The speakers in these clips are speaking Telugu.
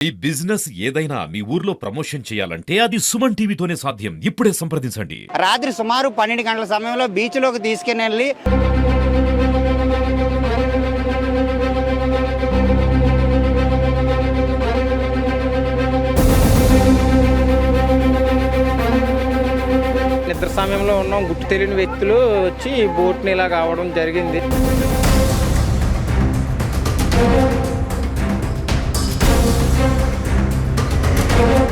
ఈ బిజినెస్ ఏదైనా మీ ఊర్లో ప్రమోషన్ చేయాలంటే అది సుమన్ టీవీతోనే సాధ్యం. ఇప్పుడే సంప్రదించండి. రాత్రి సుమారు 12 గంటల సమయంలో బీచ్లోకి తీసుకుని వెళ్ళి నిద్ర సమయంలో ఉన్న గుర్తు తెలియని వ్యక్తులు వచ్చి బోట్ని ఇలా కావడం జరిగింది.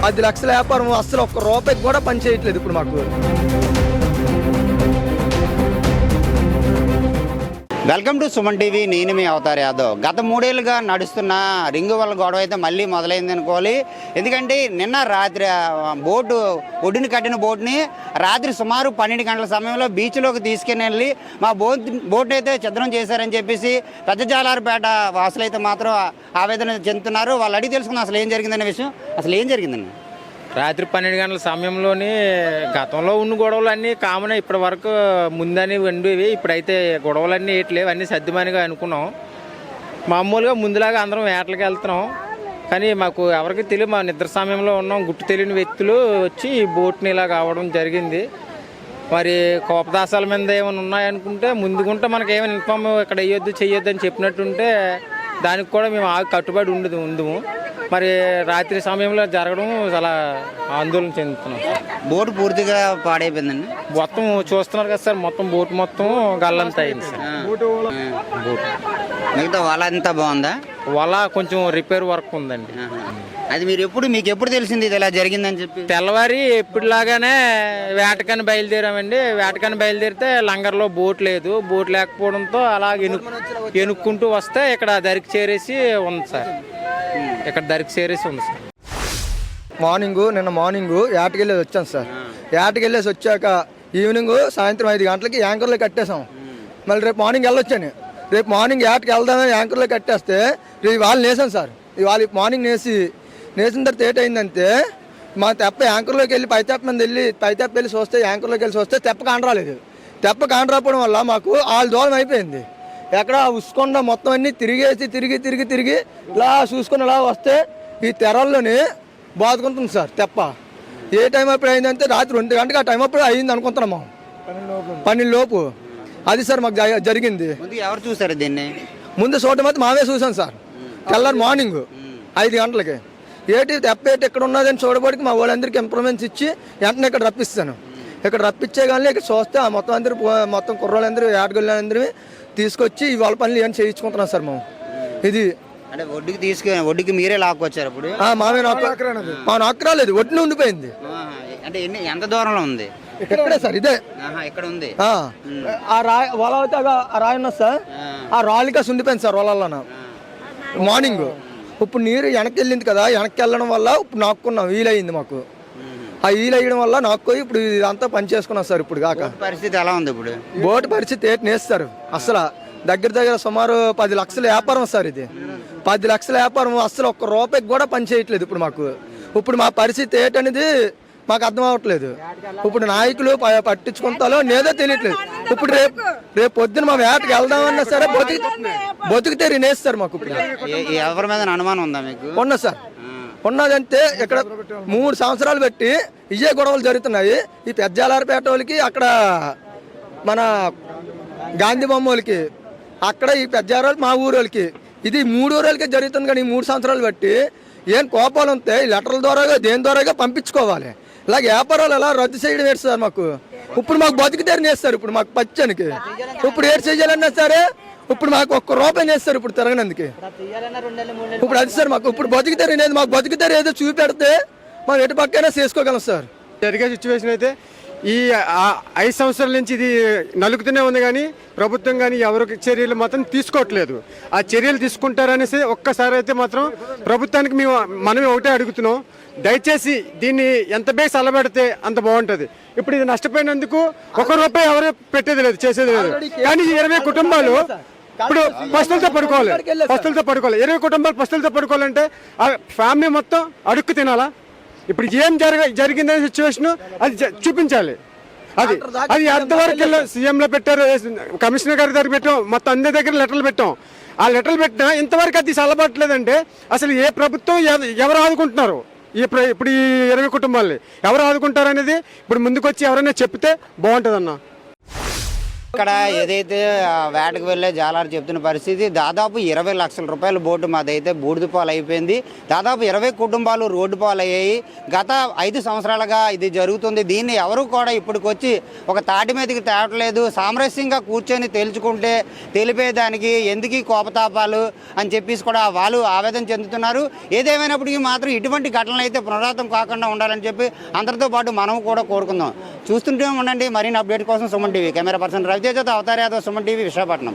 ₹10 లక్షల వ్యాపారం అసలు ఒక్క రూపాయికి కూడా పని చేయట్లేదు ఇప్పుడు మాకు. Welcome to Suman TV. నేను మీ అవతార్ యాదవ్. గత 3 ఏళ్ళుగా నడుస్తున్న రింగు వల్ల గొడవ అయితే మళ్ళీ మొదలైంది అనుకోవాలి. ఎందుకంటే నిన్న రాత్రి బోటు ఒడ్డుని కట్టిన బోట్ని రాత్రి సుమారు 12 గంటల సమయంలో బీచ్లోకి తీసుకుని వెళ్ళి మా బోట్ అయితే ఛిద్రం చేశారని చెప్పేసి పెద్ద జాలారపేట వాసులు అయితే మాత్రం ఆవేదన చెందుతున్నారు. వాళ్ళు అడిగి తెలుసుకున్న అసలు ఏం జరిగిందనే విషయం. అసలు ఏం జరిగిందండి? రాత్రి 12 గంటల సమయంలోని గతంలో ఉన్న గొడవలన్నీ కామన్. ఇప్పటి వరకు ముందని ఉండేవి. ఇప్పుడైతే గొడవలన్నీ ఏట్లేవు, అన్నీ సర్దుమనిగా అనుకున్నాం. మామూలుగా ముందులాగా అందరం వేటలకు వెళ్తున్నాం. కానీ మాకు ఎవరికి తెలియదు, మా నిద్ర సమయంలో ఉన్నాం. గుర్తు తెలియని వ్యక్తులు వచ్చి బోట్ని ఇలా కావడం జరిగింది. మరి కోపదాసాల మీద ఏమైనా ఉన్నాయనుకుంటే ముందుకుంటే మనకి ఏమైనా ఇన్ఫామ్ ఇక్కడ వేయొద్దు చెయ్యొద్దు అని చెప్పినట్టుంటే దానికి కూడా మేము కట్టుబడి ఉండము. మరి రాత్రి సమయంలో జరగడం చాలా ఆందోళన చెందుతున్నాం. బోటు పూర్తిగా పాడైపోయిందండి. మొత్తం చూస్తున్నారు కదా సార్, మొత్తం బోట్ మొత్తం గల్లంతా అయింది సార్. బోట్ మిగతా వాళ్ళ అంతా బాగుందా? వల కొంచెం రిపేర్ వర్క్ ఉందండి. అది మీకు ఎప్పుడు తెలిసింది ఇది ఇలా జరిగిందని చెప్పి? తెల్లవారి ఎప్పుడులాగానే వేటకని బయలుదేరామండి. వేటకని బయలుదేరితే లంగర్లో బోట్ లేదు. బోట్ లేకపోవడంతో అలా ఎనుక్కుంటూ వస్తే ఇక్కడ దరికి చేరేసి ఉంది సార్. నిన్న మార్నింగ్ ఏటకెళ్ళేసి వచ్చాను సార్. ఏటకెళ్ళేసి వచ్చాక ఈవినింగ్ సాయంత్రం 5 గంటలకి యాంకర్లో కట్టేసాం. మళ్ళీ రేపు మార్నింగ్ వెళ్ళొచ్చాను. రేపు మార్నింగ్ ఏటకి వెళ్దామని యాంకర్లో కట్టేస్తే వాళ్ళు నేసాను సార్. ఇవాళ మార్నింగ్ నేసిన తర్వాత ఏటైందంటే మా తెప్ప యాంకర్లోకి వెళ్ళి పైతెప్ప వెళ్ళి చూస్తే యాంకర్లోకి వెళ్ళి చూస్తే తెప్ప కాండ్రాలేదు. తెప్ప కాండ్రాపోవడం వల్ల మాకు వాళ్ళ దూరం అయిపోయింది. ఎక్కడ ఉసుకొండ మొత్తం అన్నీ తిరిగి ఇలా చూసుకుని ఇలా వస్తే ఈ తెరల్లోని బాదుకుంటుంది సార్ తెప్ప. ఏ టైం అప్పుడు అయిందంటే రాత్రి 2 గంటలకు ఆ టైం అప్పుడు అయింది అనుకుంటున్నాము. 12 లోపు అది సార్ మాకు జరిగింది. ఎవరు చూసారు దీన్ని? ముందు చూడటం అయితే మావే చూసాను సార్. తెల్లారి మార్నింగ్ 5 గంటలకి తెప్ప ఎక్కడ ఉన్నదని చూడబడికి మా వాళ్ళందరికీ ఇన్ఫర్మేషన్ ఇచ్చి వెంటనే ఇక్కడ రప్పిస్తాను. ఇక్కడ రప్పించే కానీ ఇక్కడ చూస్తే ఆ మొత్తం కుర్రోళ్ళందరూ ఏటగొళ్ళందరూ తీసుకొచ్చి ఇవాళ పనులు ఏం చేయించుకుంటున్నాం సార్ మేము. ఇది అంటే ఒడ్డుకి మీరే లాక్కొచ్చారు ఇప్పుడు? మామే నాకు రాలేదు, ఒడ్డునే ఉండిపోయింది. అంటే ఎంత దూరంలో ఉంది? ఇక్కడే సార్, ఇదే ఇక్కడ ఉంది. ఆ రాయి వల అయితే ఆ రాయి ఉన్నది సార్. ఆ రాళ్ళకి ఉండిపోయింది సార్ వలన మార్నింగ్. ఇప్పుడు నీరు వెనక్కి వెళ్ళింది కదా, వెనక్కి వెళ్ళడం వల్ల ఇప్పుడు నాక్కున్నాం. వీలయ్యింది మాకు. ఆ వీలయ్యడం వల్ల నాకుపోయి ఇప్పుడు ఇదంతా పని చేసుకున్నాం సార్. ఇప్పుడు కాక పరిస్థితి ఎలా ఉంది? ఇప్పుడు బోటు పరిస్థితి నేస్తారు అసలు దగ్గర సుమారు 10 లక్షల వ్యాపారం సార్. ఇది 10 లక్షల వ్యాపారం అసలు ఒక్క రూపాయికి కూడా పని చేయట్లేదు ఇప్పుడు మాకు. ఇప్పుడు మా పరిస్థితి ఏంటనేది మాకు అర్థం అవ్వట్లేదు. ఇప్పుడు నాయకులు పట్టించుకుంటాలో లేదో తెలియట్లేదు. ఇప్పుడు రేపు పొద్దున మా వేటకి వెళ్దామన్నా సరే బతుకుతే రినేస్తారు మాకు. ఇప్పుడు ఎవరి మీద అనుమానం ఉందా మీకు? ఉన్నా సార్, ఉన్నదంటే ఇక్కడ 3 సంవత్సరాలు బట్టి ఇవే గొడవలు జరుగుతున్నాయి. ఈ పెద్దజాలారపేట వాళ్ళకి, అక్కడ మన గాంధీ బొమ్మ వాళ్ళకి, అక్కడ ఈ పెద్దజారాలు మా ఊరు వాళ్ళకి, ఇది 3 ఊరులకే జరుగుతుంది. కానీ ఈ 3 సంవత్సరాలు బట్టి ఏం కోపాలు ఉంటే ఈ లెటర్ల ద్వారాగా దేని ద్వారాగా పంపించుకోవాలి. ఇలాగ వ్యాపారాలు ఎలా రద్దు చేయడం ఏంటి సార్ మాకు? ఇప్పుడు మాకు బతుకుతారు నేస్తారు. ఇప్పుడు మాకు పచ్చనికి ఇప్పుడు ఏడు చేయాలన్నా సరే ఇప్పుడు మాకు ఒక్క రూపాయి నేస్తారు ఇప్పుడు తిరగనందుకు. ఇప్పుడు అది సార్ మాకు ఇప్పుడు బతుకుతారు అనేది, మాకు బతుకుతారు ఏదో చూపెడితే మనం ఎటు పక్కైనా చేసుకోగలం సార్. జరిగే సిచ్యువేషన్ అయితే ఈ 5 సంవత్సరాల నుంచి ఇది నలుగుతూనే ఉంది. కానీ ప్రభుత్వం కానీ ఎవరికి చర్యలు మాత్రం తీసుకోవట్లేదు. ఆ చర్యలు తీసుకుంటారనేసి ఒక్కసారి అయితే మాత్రం ప్రభుత్వానికి మనం ఒకటే అడుగుతున్నాం, దయచేసి దీన్ని ఎంత బేస్ అలబెడితే అంత బాగుంటుంది. ఇప్పుడు ఇది నష్టపోయినందుకు ₹1 ఎవరు పెట్టేది లేదు, చేసేది లేదు. కానీ 20 కుటుంబాలు ఇప్పుడు పస్తులతో పడుకోవాలి. 20 కుటుంబాలు పస్తులతో పడుకోవాలంటే ఆ ఫ్యామిలీ మొత్తం అడుక్కు తినాలా? ఇప్పుడు ఏం జరిగిందనే సిచ్యువేషన్ అది చూపించాలి. అది అంతవరకు సీఎంలో పెట్టారు, కమిషనర్ గారి దగ్గర పెట్టాం, మొత్తం అందరి దగ్గర లెటర్లు పెట్టాం. ఆ లెటర్లు పెట్టినా ఇంతవరకు అది చల్లబట్టలేదంటే అసలు ఏ ప్రభుత్వం ఎవరు ఆదుకుంటున్నారు ఇప్పుడు ఈ 20 కుటుంబాలని ఎవరు ఆదుకుంటారు అనేది ఇప్పుడు ముందుకొచ్చి ఎవరైనా చెప్తే బాగుంటుందన్న. ఇక్కడ ఏదైతే వేటకు వెళ్ళే జాలారు చెప్తున్న పరిస్థితి, దాదాపు 20 లక్షల రూపాయల బోటు మాదైతే బూడిద పాలు అయిపోయింది. దాదాపు 20 కుటుంబాలు రోడ్డు పాలు అయ్యాయి. గత 5 సంవత్సరాలుగా ఇది జరుగుతుంది. దీన్ని ఎవరు కూడా ఇప్పటికొచ్చి ఒక తాటి మీదకి తేవట్లేదు. సామరస్యంగా కూర్చొని తేల్చుకుంటే తెలిపేదానికి ఎందుకు కోపతాపాలు అని చెప్పేసి కూడా వాళ్ళు ఆవేదన చెందుతున్నారు. ఏదేమైనప్పటికీ మాత్రం ఇటువంటి ఘటనలు అయితే పునరావృతం కాకుండా ఉండాలని చెప్పి అందరితో పాటు మనం కూడా కోరుకుందాం. చూస్తుంటే ఉండండి. మరిన్ని అప్డేట్ కోసం సుమన్ టీవీ. కెమెరా పర్సన్ రవితేజతో అవతార్ యాదవ్, సుమన్ టీవీ, విశాఖపట్నం.